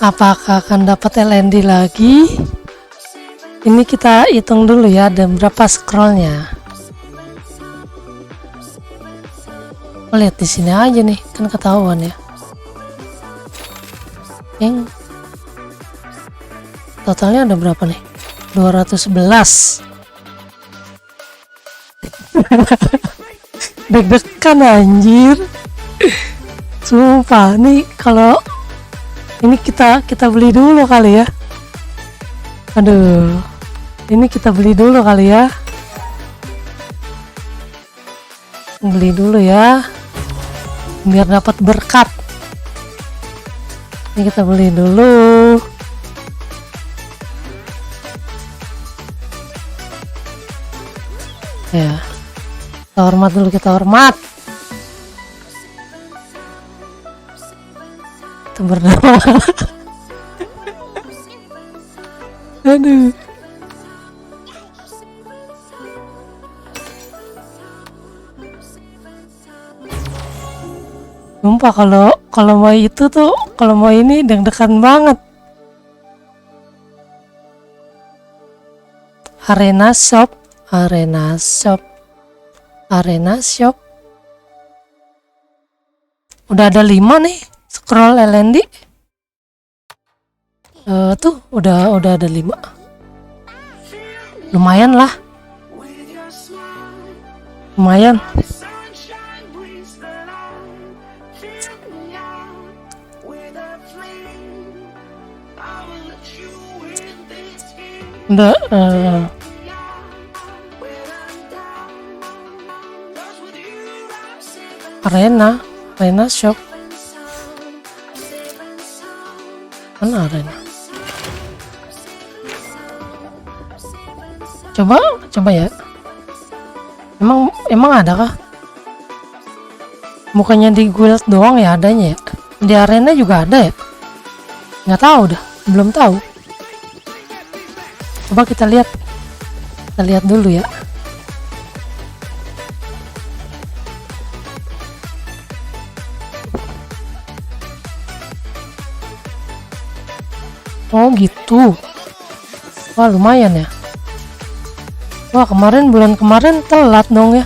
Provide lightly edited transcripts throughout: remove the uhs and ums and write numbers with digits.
Apakah akan dapat LND lagi? Ini kita hitung dulu ya, dan berapa scrollnya. Lihat di sini aja nih, kan ketahuan ya. Totalnya ada berapa nih? 211. Deg-degan anjir. Sumpah nih, kalau ini kita beli dulu kali ya. Aduh, ini kita beli dulu kali ya. Beli dulu ya, biar dapat berkat. Ini kita beli dulu. Ya, kita hormat dulu, kita hormat. Kita berdoa. Aduh. Sumpah kalau mau itu tuh, kalau mau ini deg-degan banget. Arena shop. Udah ada 5 nih scroll LND. Tuh udah ada 5. Lumayan lah. Lumayan. Udah arena shop. Mana arena? Coba ya. Emang ada kah? Bukannya di guild doang ya adanya ya? Di arena juga ada ya? Nggak tahu dah, belum tahu. Coba kita lihat dulu ya. Oh gitu. Wah lumayan ya. Wah bulan kemarin telat dong ya.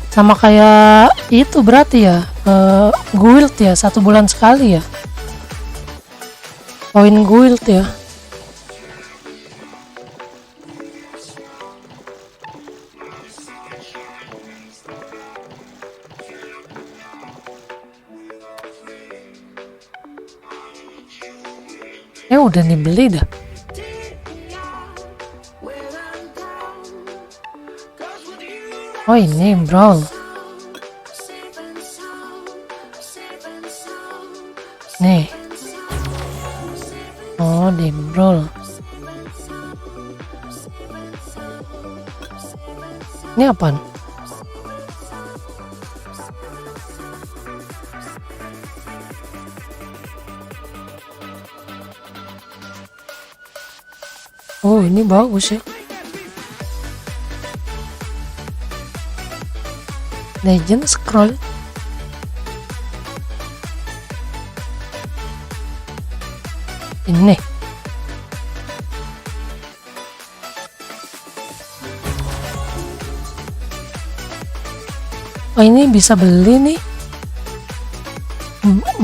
Sama kayak itu berarti ya, guild ya, 1 bulan sekali ya. Poin guild ya. Udah dibeli dah. Oh ini brawl. Nih. Oh di brawl. Ini apaan? Oh ini bagus ya. Legend scroll. Ini. Oh ini bisa beli nih.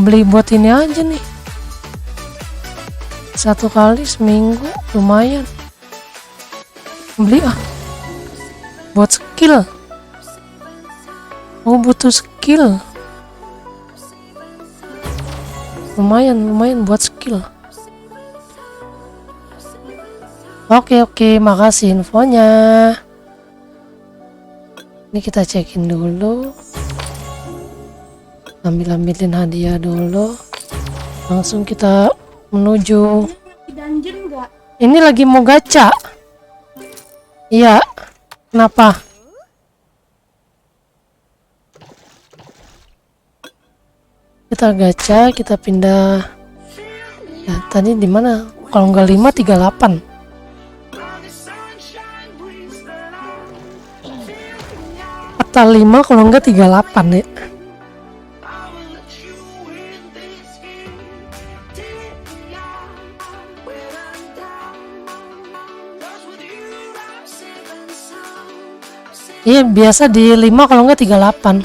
Beli buat ini aja nih. 1 kali seminggu lumayan. Beli buat skill. Oh butuh skill. Lumayan buat skill. Oke, makasih infonya. Ini kita cekin dulu. Ambilin hadiah dulu. Langsung kita menuju dungeon nggak? Ini lagi mau gacha. Iya. Kenapa? Kita gacha, kita pindah. Ya, tadi di mana? Kalau nggak 5, 38. Atau 5 kalau nggak 38 ya. Iya, biasa di 5 kalau enggak 38.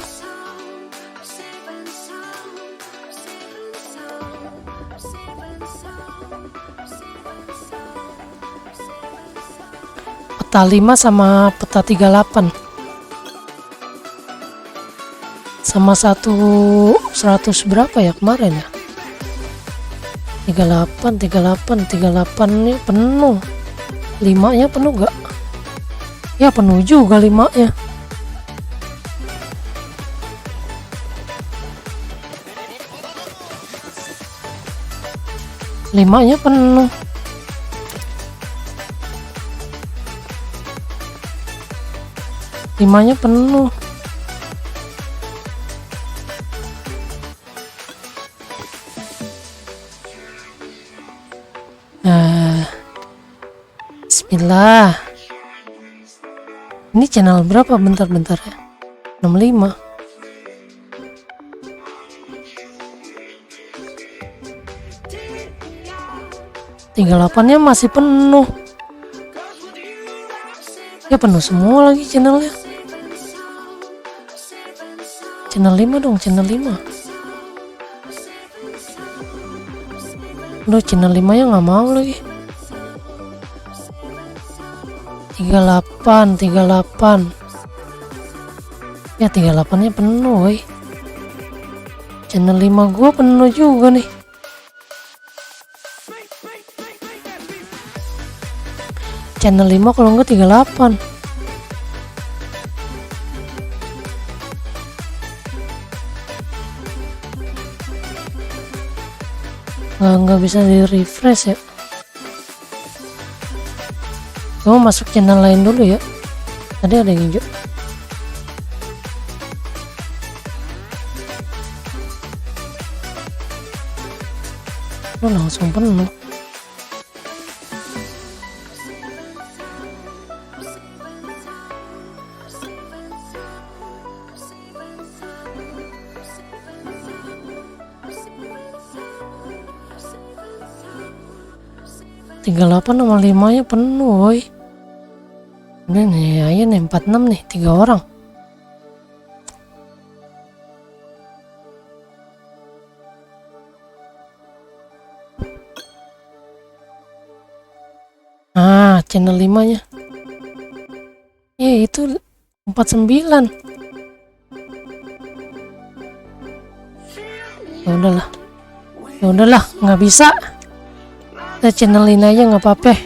Peta 5 sama peta 38. Sama 100 berapa ya kemarin ya? 38 ini penuh. 5-nya penuh gak? Ya penuh juga 5-nya. Limanya penuh. Limanya penuh. Nah, bismillah. Ini channel berapa? Bentar-bentar ya. 65. Tiga 38-nya masih penuh. Ya penuh semua lagi channelnya. Channel 5 dong, channel 5. Aduh, channel 5-nya nggak mau lagi. 38. Ya 38-nya penuh, woy. Channel 5 gua penuh juga nih. Channel 5 kalau enggak 38. Nggak bisa di refresh ya. Kamu masuk channel lain dulu ya. Tadi ada yang hijau. Oh, langsung penuh. Tiga 38 sama 5-nya penuh, woy. Udah nih, ayo nih 46 nih, 3 orang. Ah, channel 5-nya. Itu 49. Ya udahlah, nggak bisa. Kita channelin aja nggak apa-apa.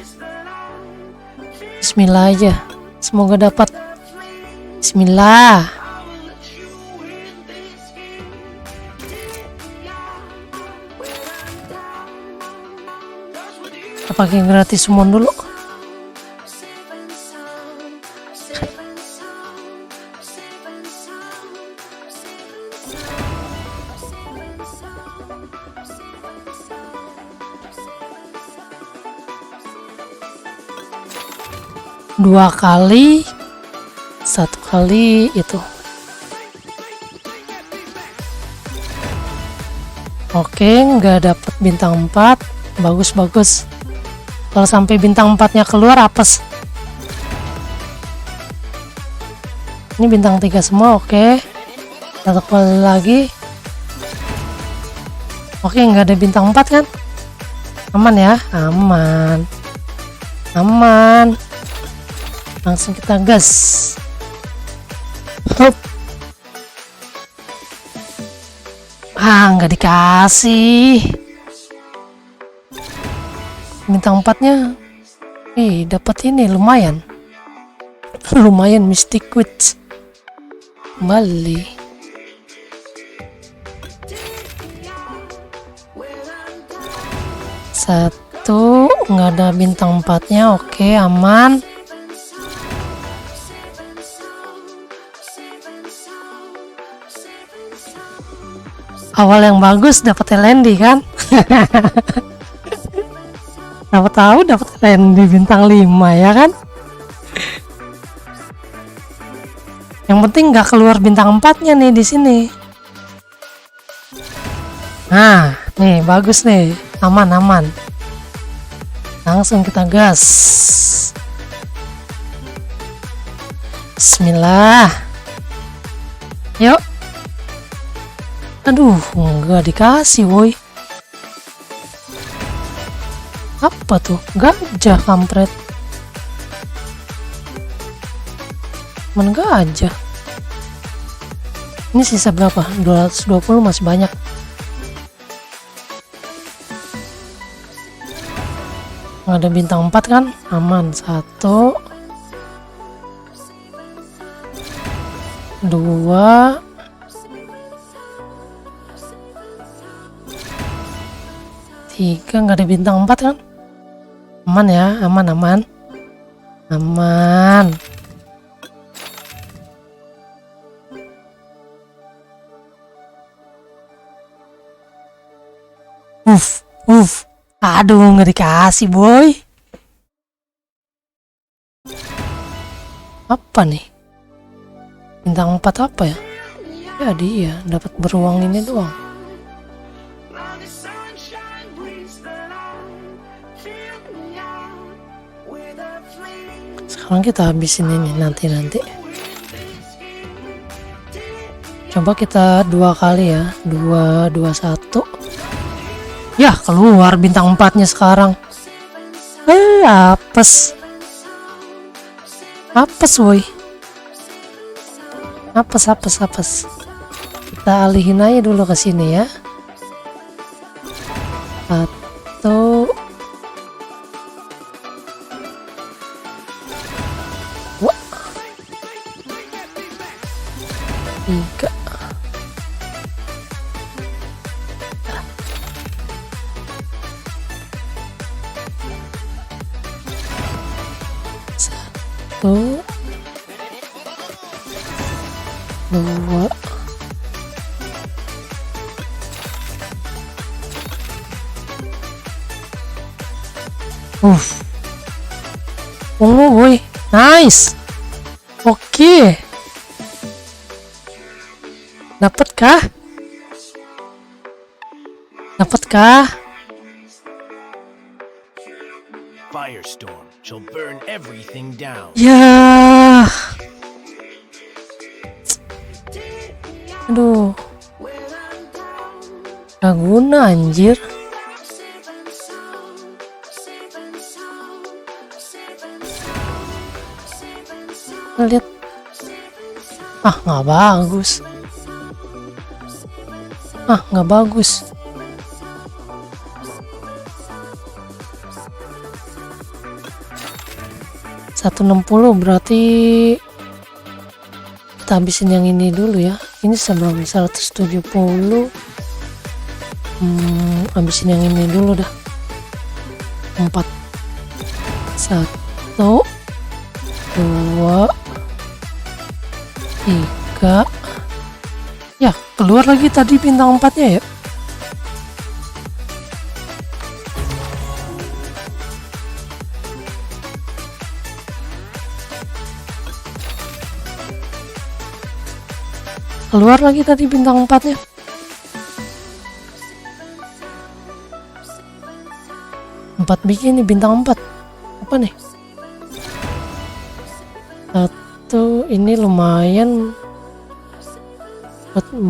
Bismillah aja, semoga dapat. Bismillah. Kita pakai gratis semua dulu. Dua kali, 1 kali itu. Oke, nggak dapet bintang 4. Bagus. Kalau sampai bintang 4-nya keluar apes. Ini bintang 3 semua, oke. 1 kali lagi. Oke, nggak ada bintang 4 kan? Aman ya, aman. Langsung kita gas. Hop. Nggak dikasih. Bintang 4-nya. Dapat ini lumayan. Mystic Witch. Kembali. Satu, nggak ada bintang 4-nya, oke, aman. Awal yang bagus dapat LND kan? dapat LND bintang 5 ya kan? Yang penting nggak keluar bintang 4-nya nih di sini. Nah, nih bagus nih, aman. Langsung kita gas. Bismillah. Yuk. Aduh, nggak dikasih woi. Apa tuh? Gajah kampret. Men gajah. Ini sisa berapa? 220, masih banyak. Ada bintang 4 kan? Aman. 1 2 3, nggak ada bintang 4 kan? Aman ya, aman. Aduh, nggak dikasih boy. Apa nih? Bintang 4 apa ya? Ya dia dapat beruang ini doang. Sekarang kita habisin ini nanti. Coba kita 2 kali ya. 2 1. Ya, keluar bintang 4-nya sekarang. Apes woi. Apes. Kita alihin aja dulu ke sini ya. 1 2 3. Satu, 2, 3. Ungu boy, nice. Oke. Dapatkah? Firestorm shall burn everything down. Ya. Aduh. Gak guna anjir. Lihat. Nggak bagus. 160 berarti kita habisin yang ini dulu ya. Ini sebelum 170. Habisin yang ini dulu dah. 4 1 2 3. Ya, keluar lagi tadi bintang 4-nya ya. Keluar lagi tadi bintang 4-nya. Empat biji nih, bintang 4. Apa nih? 1 ini lumayan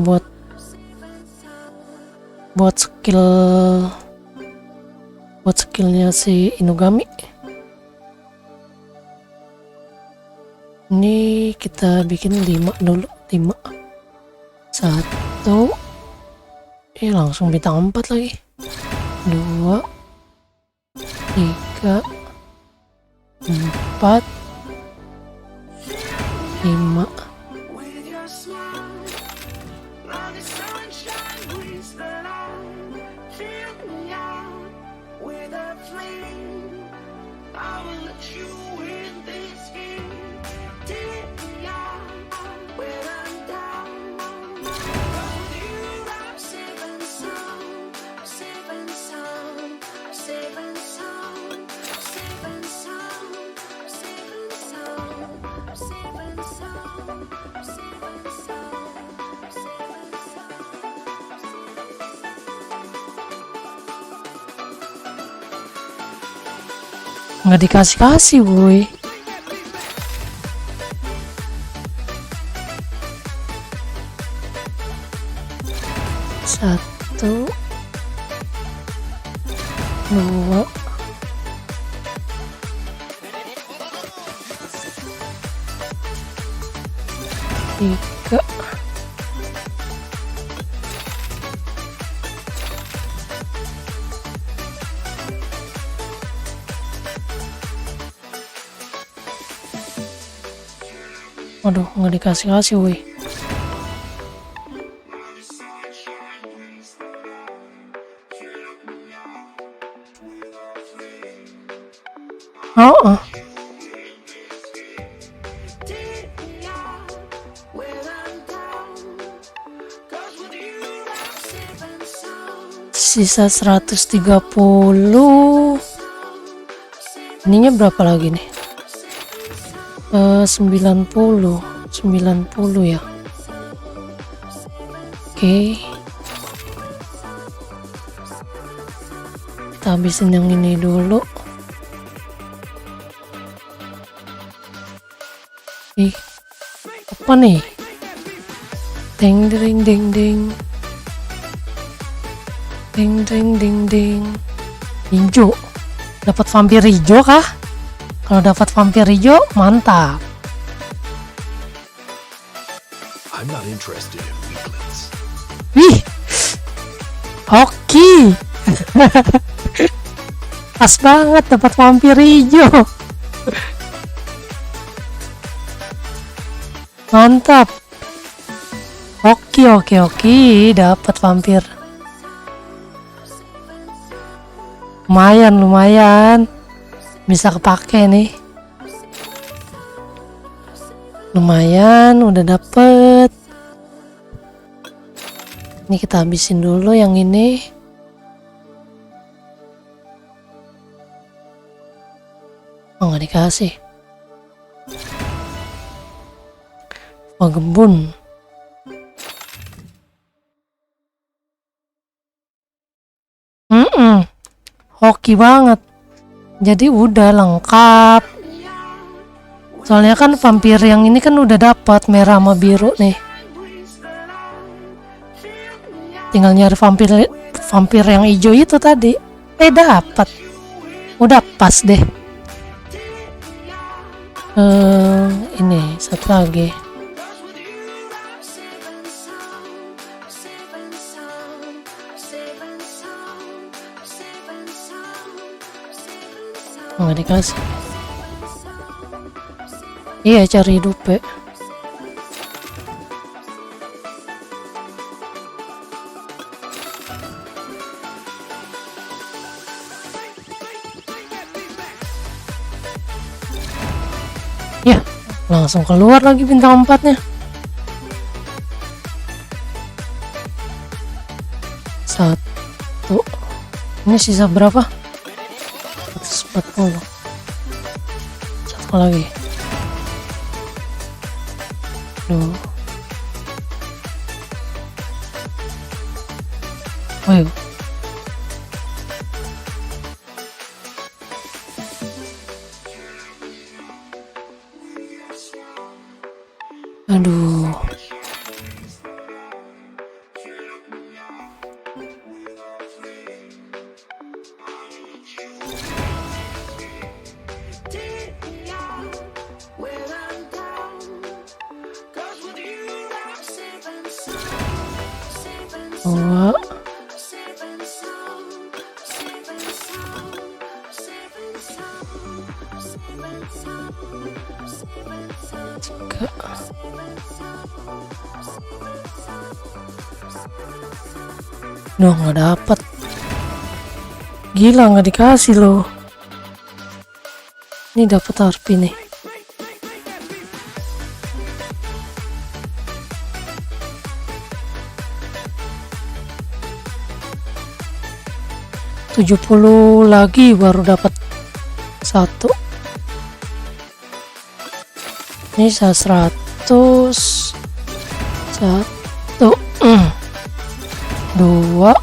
buat skillnya si Inugami. Ini kita bikin 5 dulu. 5 1. Langsung bintang 4 lagi. 2 3 4 5. Nggak dikasih boy. dua, tiga, aduh nggak dikasih woi. Oh, sisa 130. Ininya berapa lagi nih? 90 ya. Oke. Kita habisin yang ini dulu. Apa nih? Ding ding ding ding. Ding ding ding ding. Hijau. Dapat vampir hijau kah? Kalau dapat vampir hijau, mantap. I'm not interested in weaklings. Wih. Oke. Pas banget dapat vampir hijau. Mantap. Oke, dapat vampir. Lumayan. Bisa kepake nih. Lumayan, udah dapet. Ini kita habisin dulu yang ini. Oh, nggak dikasih. Gembun. Hoki banget. Jadi udah lengkap. Soalnya kan vampir yang ini kan udah dapat merah sama biru nih. Tinggal nyari vampir yang hijau itu tadi. Dapat. Udah pas deh. Ini satu lagi. Nggak dikasih. Iya, cari dupe. Ya, langsung keluar lagi bintang 4-nya. Satu. Ini sisa berapa? 140. Satu lagi. Duh. Ayo. Aduh. Dua. Tiga. Duh, nggak dapat. Gila, nggak dikasih loh. Ini dapat harpi nih. $70 lagi baru dapat satu. Ini 100. Satu. Dua.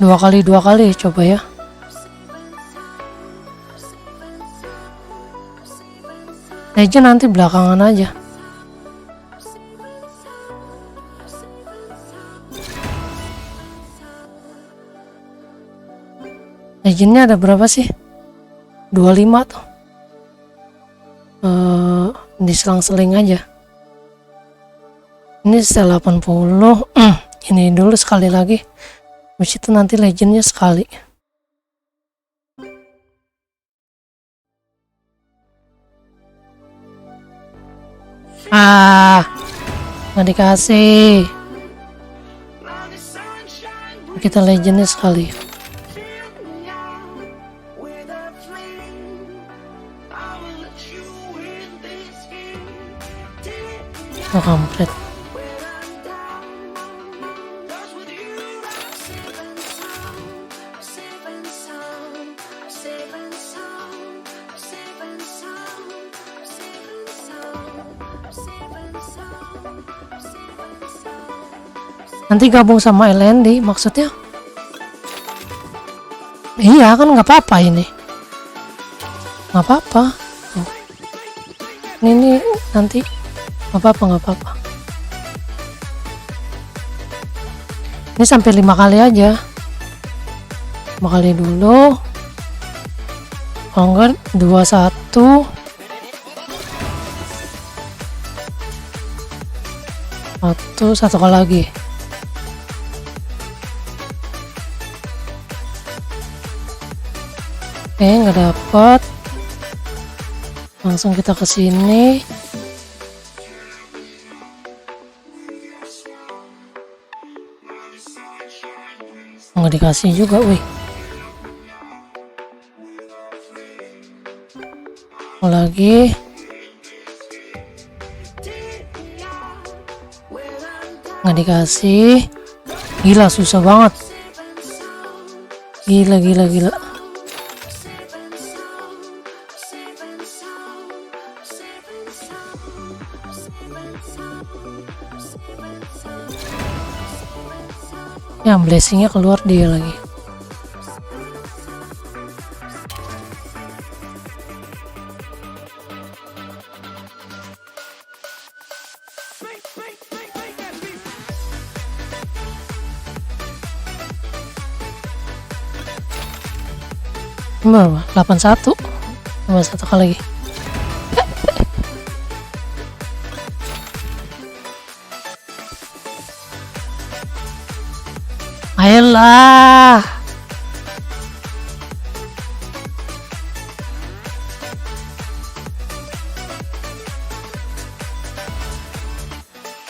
Dua kali coba ya. Legend nanti belakangan aja. Legendnya ada berapa sih? 25 tuh. Diselang-seling aja. Ini setelah 80. Ini dulu sekali lagi. Habis itu nanti legendnya sekali. Nggak dikasih. Kita legendnya sekali. Oh, kampret. Nanti gabung sama LND maksudnya? Iya kan, nggak apa-apa ini. Nggak apa-apa. Oh. Ini nanti nggak apa-apa. Ini sampai 5 kali aja. 5 kali dulu. Kalau enggak 21. 1 kali lagi. Oke, nggak dapat. Langsung kita ke sini. Nggak dikasih juga, wih. Lagi. Nggak dikasih. Gila, susah banget. Gila. Yang blessingnya keluar dia lagi. Berapa? 81. Tambah 1 kali lagi. Ayolah.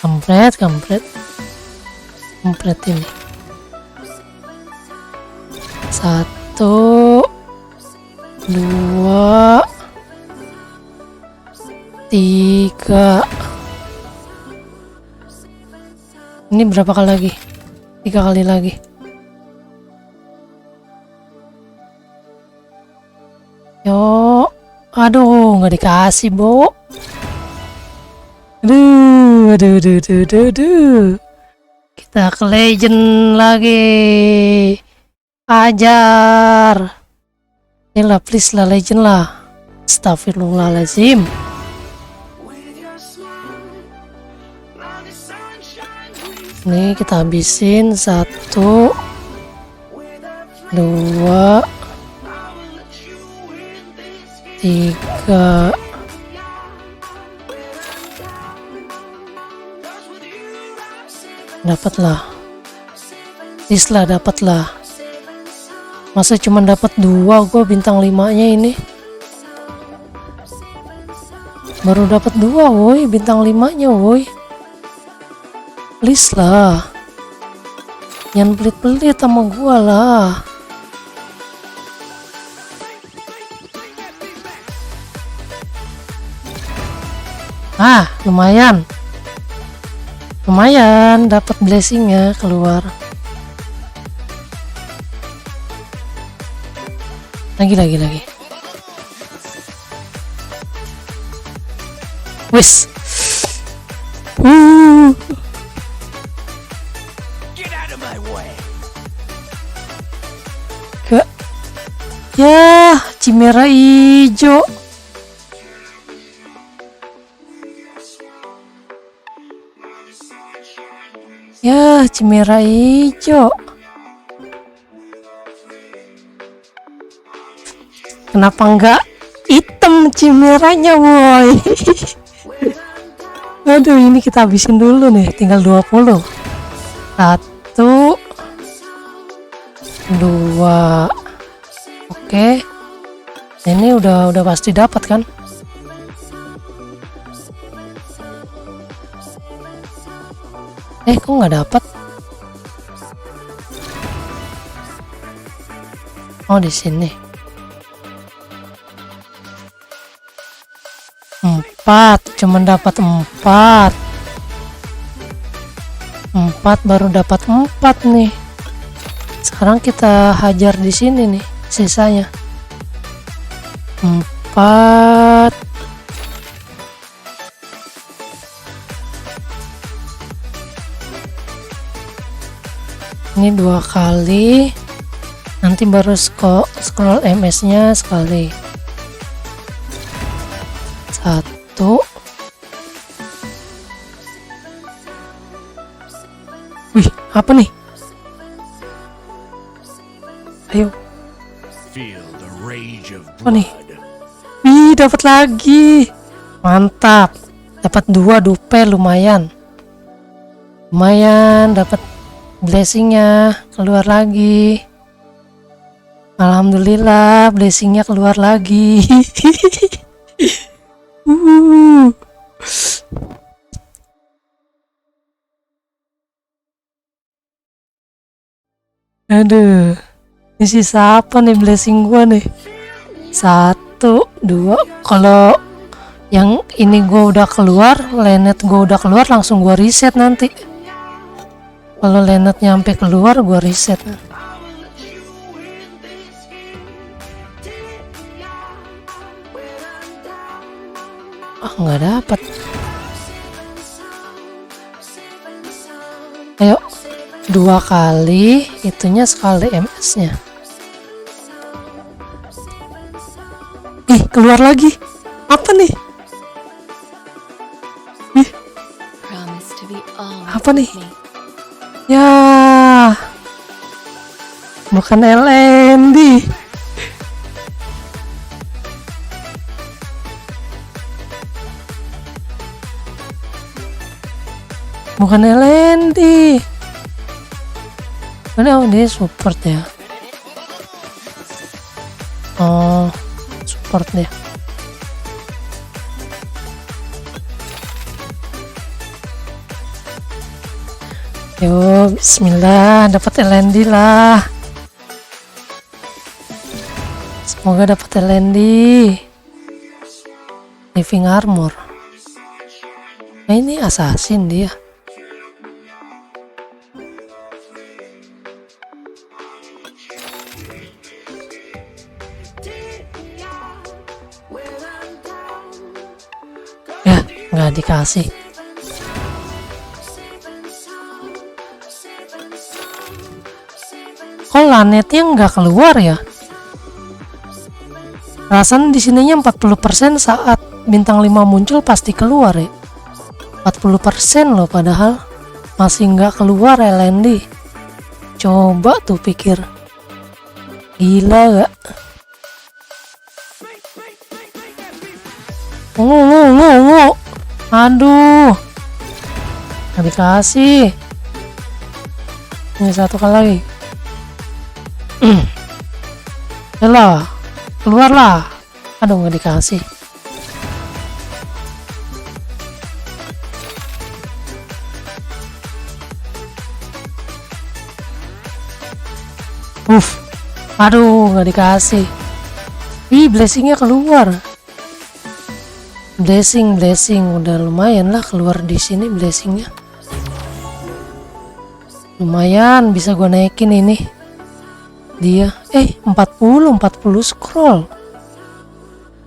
Kampret ini. 1, 2, 3. Ini berapa kali lagi? 3 kali lagi. Yo, aduh, nggak dikasih, Bo. Aduh. Kita ke legend lagi. Ajar. Yalah, please lah, legend lah. Astagfirullahaladzim. Nih kita habisin 1, 2, 3. Dapatlah. Islah dapatlah. Masa cuma dapat 2 gua bintang 5-nya ini. Baru dapat 2 woi bintang 5-nya woi. Please lah. Jangan pelit-pelit sama gua lah. Lumayan. Dapat blessingnya keluar. Lagi. Wis. Get out of my way. Ya, Chimera hijau. Chimera hijau. Kenapa enggak hitam chimeranya, woi? Aduh, ini kita habisin dulu nih, tinggal 20. 1 2. Oke. Ini udah pasti dapat kan? Kok nggak dapat? Oh, di sini. 4, cuman dapat 4. 4 baru dapat 4 nih. Sekarang kita hajar di sini nih sisanya. 4. Ini 2 kali. Nanti baru scroll MS-nya sekali. 1. Wih, apa nih? Ayo. Feel the rage of Apa nih? blood. Wih, dapat lagi. Mantap. Dapat 2 dupe, lumayan. Lumayan, dapat blessingnya keluar lagi. Alhamdulillah, blessingnya keluar lagi. Aduh, ini sisa apa nih blessing gua nih? 1 2. Kalau yang ini gua udah keluar, Lanet gua udah keluar, langsung gua reset nanti. Kalau Lanet nyampe keluar, gua reset. Nggak dapat. Ayo, 2 kali, itunya sekali MS-nya. Keluar lagi. Apa nih? Apa nih? Ya, bukan LND. Bukan LND. Mana dia support ya? Oh, support dia. Yo, bismillah, dapat LND lah. Semoga dapat LND. Living armor. Nah, ini assassin dia. Ya, nggak dikasih. Kok Lanetnya nggak keluar ya? Rasanya di sininya 40% saat bintang 5 muncul pasti keluar ya. 40% loh, padahal masih nggak keluar LND. Coba tuh pikir, gila gak? Ngu. Aduh, nggak dikasih. Ini 1 kali lagi. Yalah, keluarlah. Aduh, nggak dikasih. Aduh, nggak dikasih. Blessingnya keluar. Blessing, udah lumayan lah keluar di sini blessingnya. Lumayan, bisa gua naikin ini. Dia 40 scroll.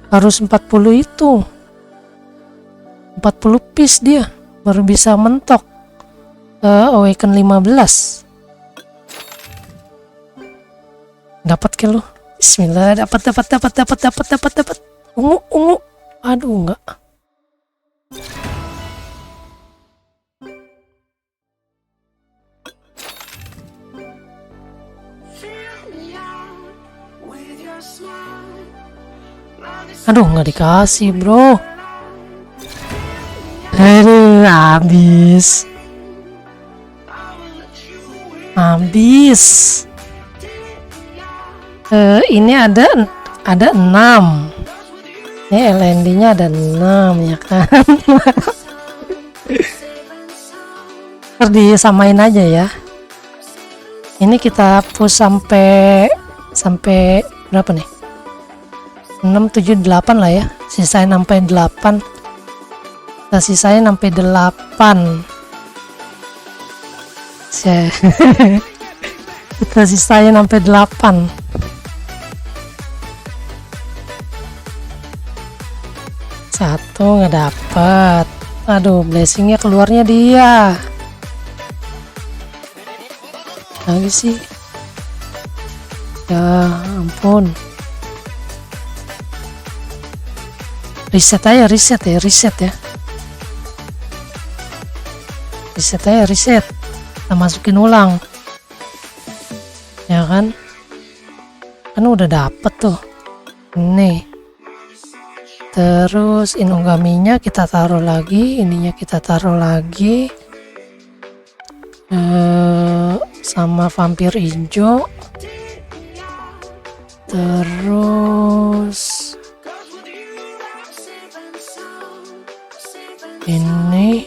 Harus 40 itu. 40 piece dia baru bisa mentok Awaken 15. Dapat ke lu? Bismillah, dapat. Ungu. Aduh, enggak. Aduh, nggak dikasih, bro. Aduh, habis. Ini ada 6. Ini LND-nya ada 6 ya kan. Ntar disamain aja ya. Ini kita push sampai berapa nih? 6, 7, 8 lah ya. Sisain sampai 8. Kita sisain sampai 8. Kita sisain sampai 8. Satu nggak dapet. Aduh, blessingnya keluarnya dia. Lagi sih. Ya ampun. Reset aja, reset ya. Reset aja, reset. Kita masukin ulang. Ya kan? Kan udah dapet tuh. Ini. Terus inugaminya kita taruh lagi, ininya kita taruh lagi, sama vampir hijau. Terus ini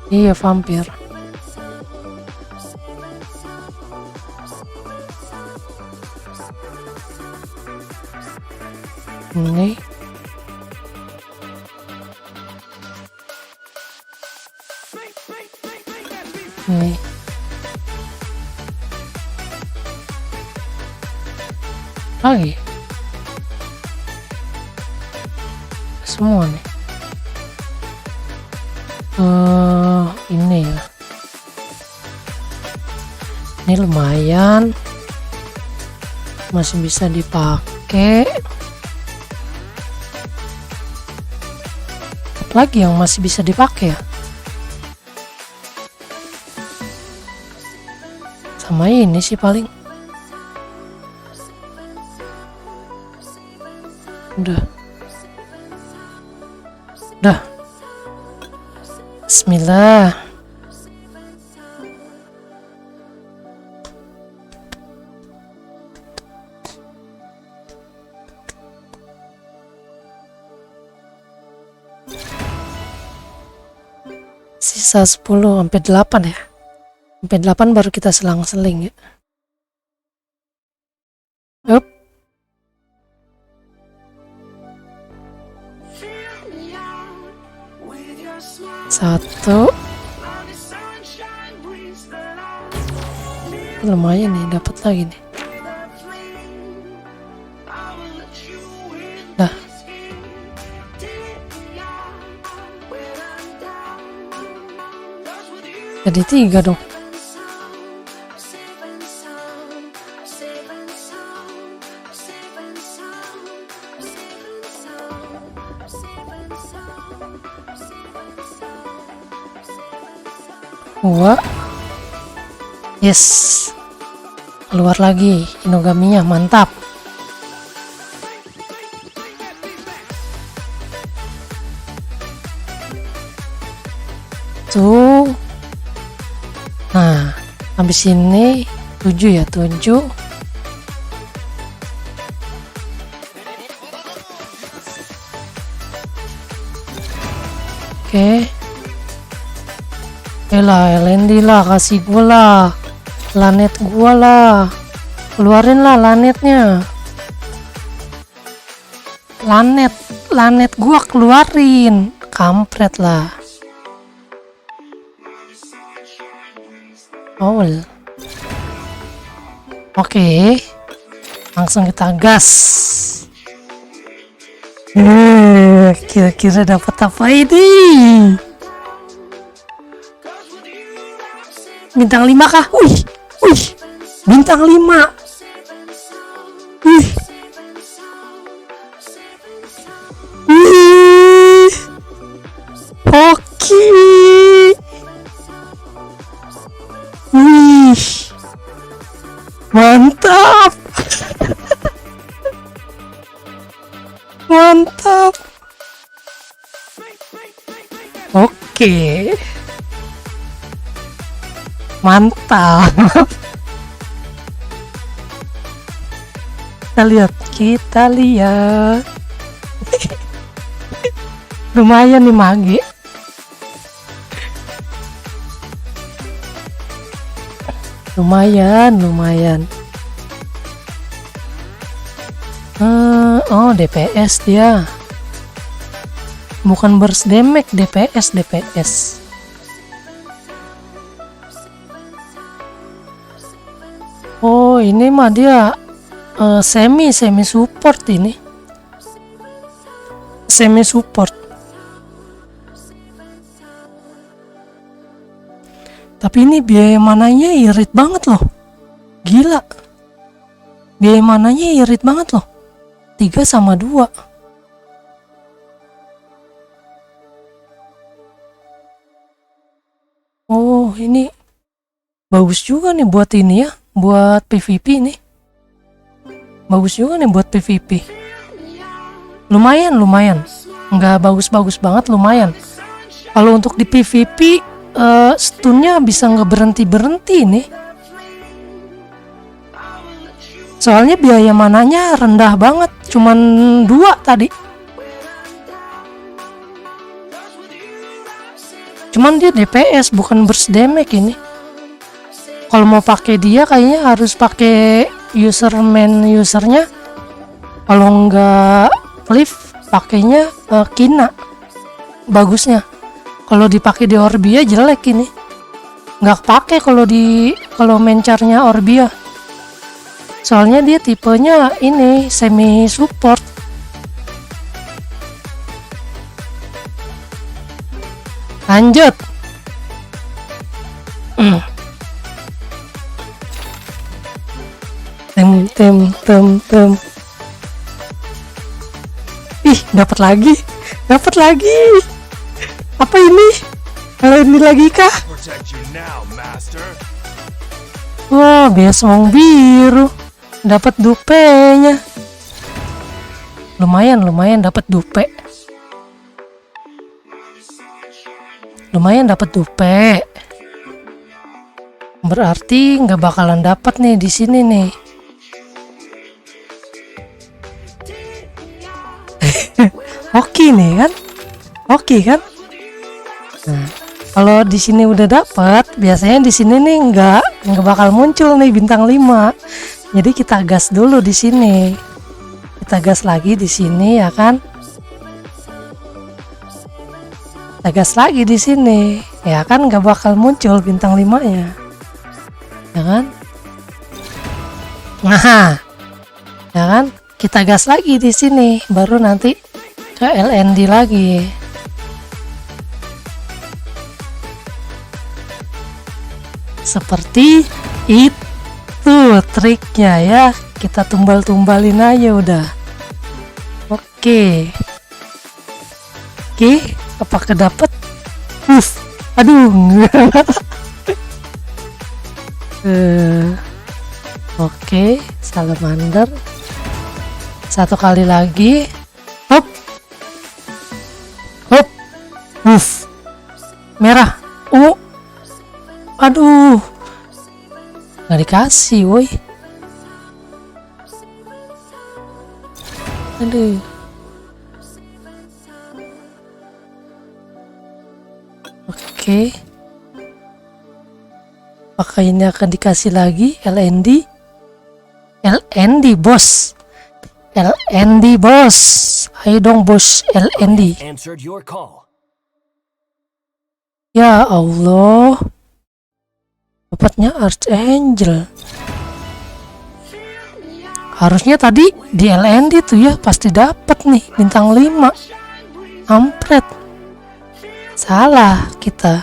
iya vampir. Ini lagi semua nih. Ini ya, ini lumayan, masih bisa dipakai. Lagi yang masih bisa dipakai ya, sama ini sih paling. Udah Bismillah. Sisa 10 sampai 8 ya. Sampai 8 baru kita selang-seling ya. Yup. Satu. Lumayan nih, dapat lagi nih. Dah. Jadi 3 dong. Wah, yes, keluar lagi inugaminya, mantap. Tuh, nah habis ini 7 ya, 7. Oke. Lah, LND lah, kasih gue lah, lanet gue lah, keluarin lah lanetnya, lanet gue keluarin, kampret lah. Oh, oke, langsung kita gas. Kira-kira dapat apa ini? Bintang 5 kah? Wih, bintang 5. Wih. Oke. Wih. Mantap. Mantap. Oke. Mantap. Kita lihat. Lumayan nih Mage. Lumayan. Oh, DPS dia. Bukan burst damage, DPS. Oh, ini mah dia semi support ini. Semi support. Tapi ini biaya mananya irit banget loh. Gila. Biaya mananya irit banget loh. 3 sama 2. Oh, ini bagus juga nih buat ini ya. Buat PvP nih. Bagus juga nih buat PvP. Lumayan. Nggak bagus-bagus banget, lumayan. Kalau untuk di PvP, stunnya bisa nggak berhenti nih. Soalnya biaya mananya rendah banget, cuman 2 tadi. Cuman dia DPS bukan burst damage ini. Kalau mau pakai dia kayaknya harus pakai usernya. Kalau nggak Cliff, pakainya Kina. Bagusnya. Kalau dipakai di Orbia jelek ini. Nggak pakai kalau mencarnya Orbia. Soalnya dia tipenya ini semi support. Lanjut. Tem. Ih, dapat lagi. Apa ini? Kalau ini lagi kah? Protect you now, master. Wah, biasong biru. Dapat dupenya. Lumayan dapat dupe. Berarti nggak bakalan dapat nih di sini nih. Oke nih kan? Nah, kalau di sini udah dapat, biasanya di sini nih nggak bakal muncul nih bintang 5. Jadi kita gas dulu di sini. Kita gas lagi di sini ya kan? Kita gas lagi di sini. Ya kan nggak bakal muncul bintang 5-nya. Ya kan? Nah. Ya kan? Kita gas lagi di sini, baru nanti ke LND lagi. Seperti itu triknya ya. Kita tumbal-tumbalin aja udah. Oke, apakah dapat? Aduh. Oke, salamander. Satu kali lagi. Hop. Merah. Aduh. Nggak dikasih, woi. Aduh. Oke. Apakah ini akan dikasih lagi LND? LND bos. Ayo dong bos, LND. Answered your call. Ya Allah. Dapatnya Archangel. Harusnya tadi di LND tuh ya pasti dapat nih bintang 5. Ampret. Salah kita.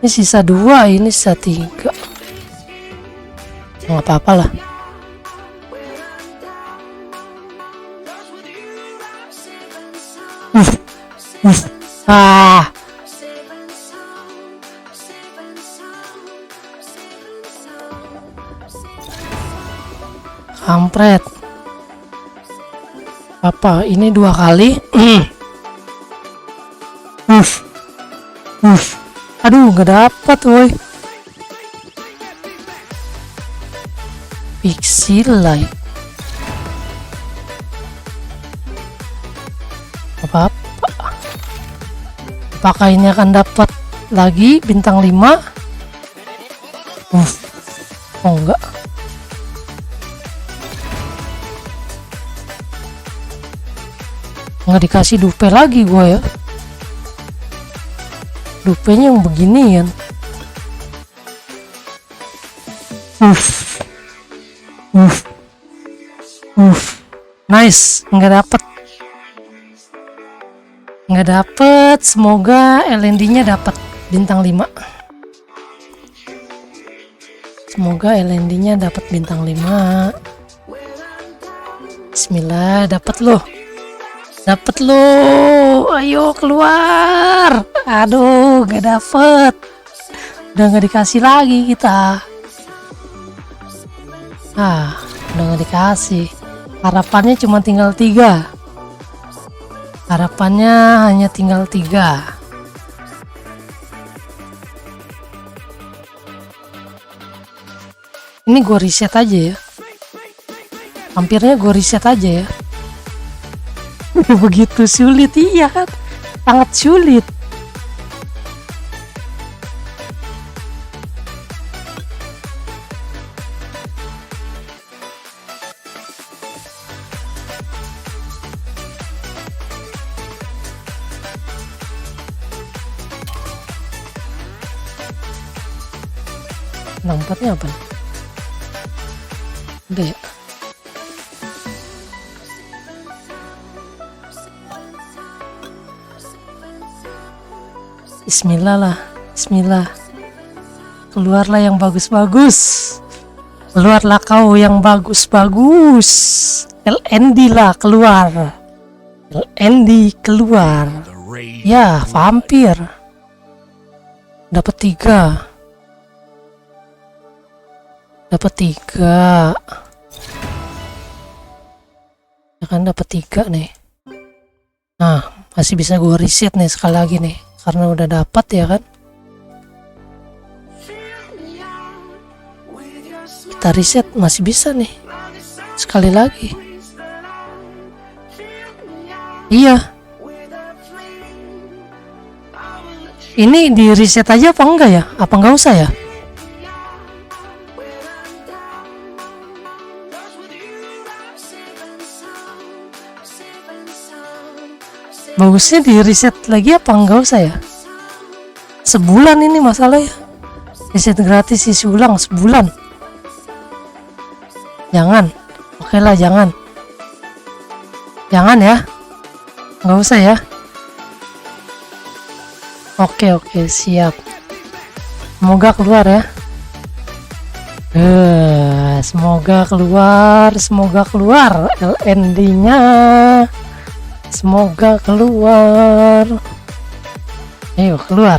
Ini sisa 2, ini sisa 3. Nggak apa-apa lah. Ah. kampret. Apa ini 2 kali? Aduh, nggak dapat woi. Pixie light. Apa? Apakah ini akan dapat lagi bintang 5? Oh enggak. Nggak dikasih dupe lagi gue ya. Dupenya yang beginian. Nice, nggak dapet. Semoga LND-nya dapat bintang 5. Semoga LND-nya dapat bintang 5. Bismillah, dapat loh. Ayo keluar. Aduh, gak dapet. Udah gak dikasih lagi kita. Udah gak dikasih. Harapannya cuma tinggal 3. Harapannya hanya tinggal 3. Ini gue reset aja ya. Hampirnya gue reset aja ya. Begitu sulit, iya kan? Sangat sulit. Nampaknya apa? Udah ya. Bismillah lah, bismillah. Keluarlah yang bagus-bagus. Keluarlah kau yang bagus-bagus. LND lah keluar. LND keluar. Ya, vampir. Dapat 3. Dapat 3. Ya kan dapat 3 nih. Nah, masih bisa gue reset nih sekali lagi nih. Karena udah dapat ya kan. Kita reset masih bisa nih. Sekali lagi. Iya. Ini di reset aja apa enggak ya? Apa enggak usah ya? Bagusnya di reset lagi apa enggak usah ya? Sebulan ini masalahnya. Reset gratis isi ulang sebulan. Jangan. Oke lah, jangan. Jangan ya. Enggak usah ya. Oke, siap. Semoga keluar ya. Semoga keluar LND-nya. Semoga keluar. Ayo keluar.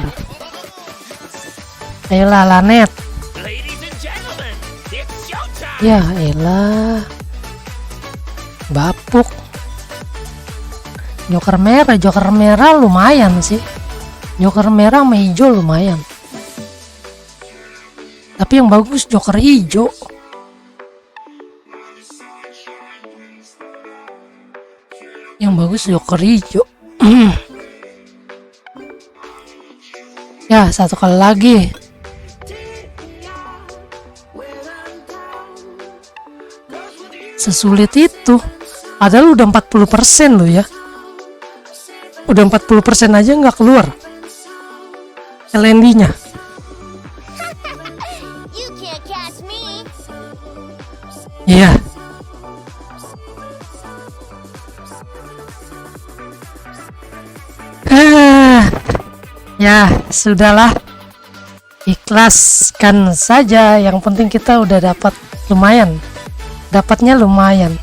Ayolah Lanet. Ya elah. Bapuk. Joker merah lumayan sih. Joker merah sama hijau lumayan. Tapi yang bagus Joker hijau. Yang bagus Joker hijau. Ya, satu kali lagi. Sesulit itu. Padahal udah 40% loh ya. Udah 40% aja nggak keluar LND-nya. Iya. Ya, sudahlah. Ikhlaskan saja. Yang penting kita udah dapat lumayan. Dapatnya lumayan.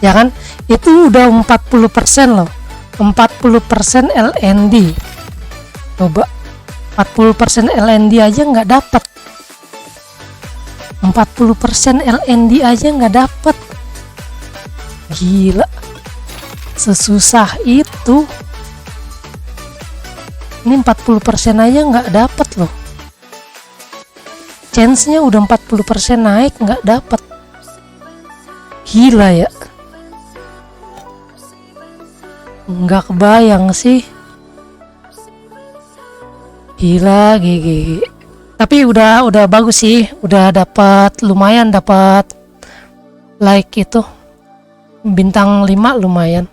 Ya kan? Itu udah 40% loh. 40% LND. Coba 40% LND aja nggak dapat. 40% LND aja nggak dapet. Gila, sesusah itu. Ini 40% aja nggak dapet loh. Chance-nya udah 40% naik nggak dapet. Gila ya, nggak kebayang sih. Gila, GG. Tapi udah bagus sih, udah dapat lumayan, dapat like itu bintang 5 lumayan.